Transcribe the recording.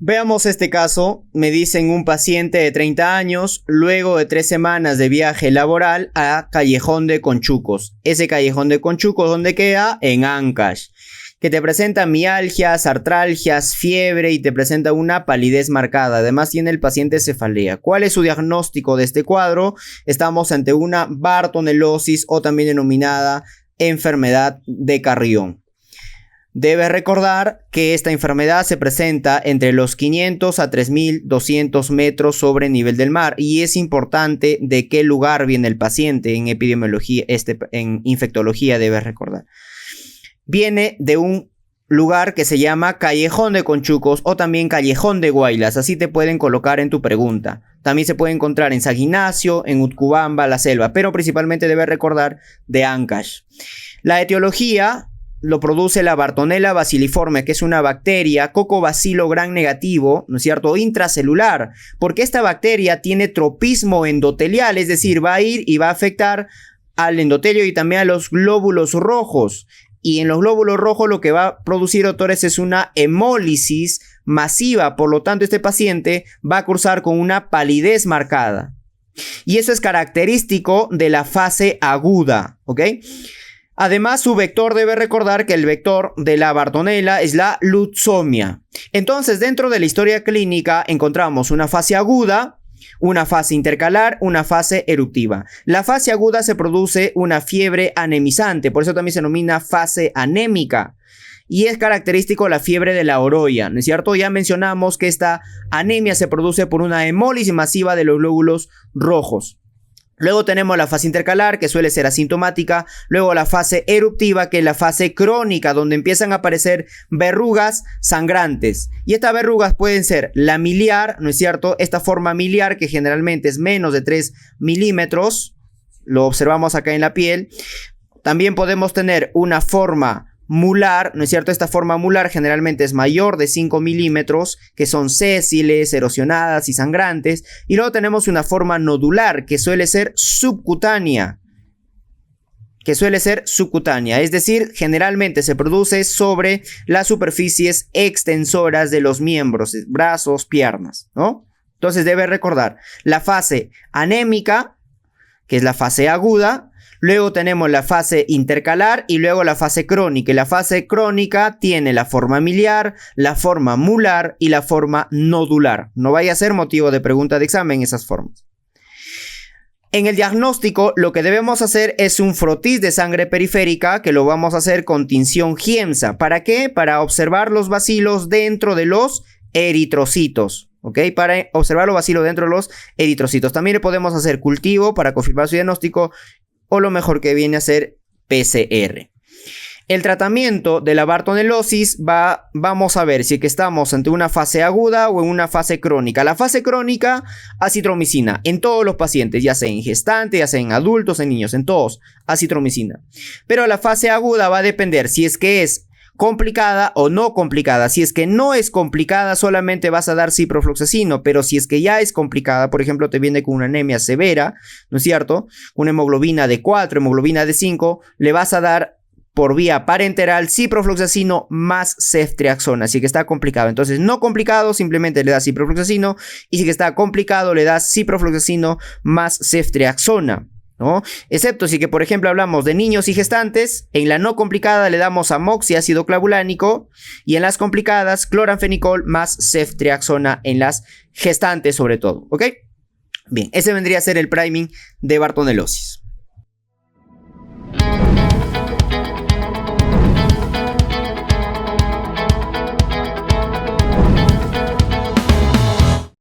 Veamos este caso. Me dicen un paciente de 30 años, luego de 3 semanas de viaje laboral a Callejón de Conchucos. Ese Callejón de Conchucos, ¿dónde queda? En Ancash. Que te presenta mialgias, artralgias, fiebre y te presenta una palidez marcada. Además tiene el paciente cefalea. ¿Cuál es su diagnóstico de este cuadro? Estamos ante una bartonelosis o también denominada enfermedad de Carrión. Debes recordar que esta enfermedad se presenta entre los 500 a 3200 metros sobre nivel del mar y es importante de qué lugar viene el paciente en epidemiología, en infectología debes recordar. Viene de un lugar que se llama Callejón de Conchucos o también Callejón de Guaylas, así te pueden colocar en tu pregunta. También se puede encontrar en San Ignacio, en Utcubamba, La Selva, pero principalmente debes recordar de Ancash. La etiología lo produce la Bartonella bacilliforme, que es una bacteria Coccobacilo gram negativo, ¿no es cierto?, intracelular, porque esta bacteria tiene tropismo endotelial, es decir, va a ir y va a afectar al endotelio y también a los glóbulos rojos. Y en los glóbulos rojos lo que va a producir, doctores, es una hemólisis masiva. Por lo tanto, este paciente va a cursar con una palidez marcada. Y eso es característico de la fase aguda, ¿ok? Además, su vector debe recordar que el vector de la Bartonella es la lutzomia. Entonces, dentro de la historia clínica encontramos una fase aguda, una fase intercalar, una fase eruptiva. La fase aguda se produce una fiebre anemizante, por eso también se denomina fase anémica. Y es característico la fiebre de la oroya, ¿no es cierto? Ya mencionamos que esta anemia se produce por una hemólisis masiva de los glóbulos rojos. Luego tenemos la fase intercalar, que suele ser asintomática. Luego la fase eruptiva, que es la fase crónica, donde empiezan a aparecer verrugas sangrantes. Y estas verrugas pueden ser la miliar, ¿no es cierto? Esta forma miliar, que generalmente es menos de 3 milímetros. Lo observamos acá en la piel. También podemos tener una forma mular, ¿no es cierto? Esta forma mular generalmente es mayor de 5 milímetros, que son sésiles, erosionadas y sangrantes. Y luego tenemos una forma nodular, que suele ser subcutánea. Es decir, generalmente se produce sobre las superficies extensoras de los miembros, brazos, piernas, ¿no? Entonces debe recordar la fase anémica, que es la fase aguda. Luego tenemos la fase intercalar y luego la fase crónica. Y la fase crónica tiene la forma miliar, la forma mular y la forma nodular. No vaya a ser motivo de pregunta de examen esas formas. En el diagnóstico lo que debemos hacer es un frotis de sangre periférica, que lo vamos a hacer con tinción Giemsa. ¿Para qué? Para observar los bacilos dentro de los eritrocitos. ¿Ok? Para observar los bacilos dentro de los eritrocitos. También le podemos hacer cultivo para confirmar su diagnóstico, o lo mejor que viene a ser PCR. El tratamiento de la bartonelosis vamos a ver si que estamos ante una fase aguda o en una fase crónica. La fase crónica, acitromicina en todos los pacientes, ya sea en gestantes, ya sea en adultos, en niños, en todos, acitromicina. Pero la fase aguda va a depender si es que es complicada o no complicada. Si es que no es complicada, solamente vas a dar ciprofloxacino, pero si es que ya es complicada, por ejemplo, te viene con una anemia severa, ¿no es cierto? Una hemoglobina de 4, hemoglobina de 5, le vas a dar por vía parenteral ciprofloxacino más ceftriaxona, si que está complicado. Entonces, no complicado, simplemente le das ciprofloxacino, y si que está complicado, le das ciprofloxacino más ceftriaxona, ¿no? Excepto si que, por ejemplo, hablamos de niños y gestantes. En la no complicada le damos amoxi ácido clavulánico, y en las complicadas cloranfenicol más ceftriaxona, en las gestantes sobre todo, ¿ok? Bien, ese vendría a ser el priming de bartonelosis.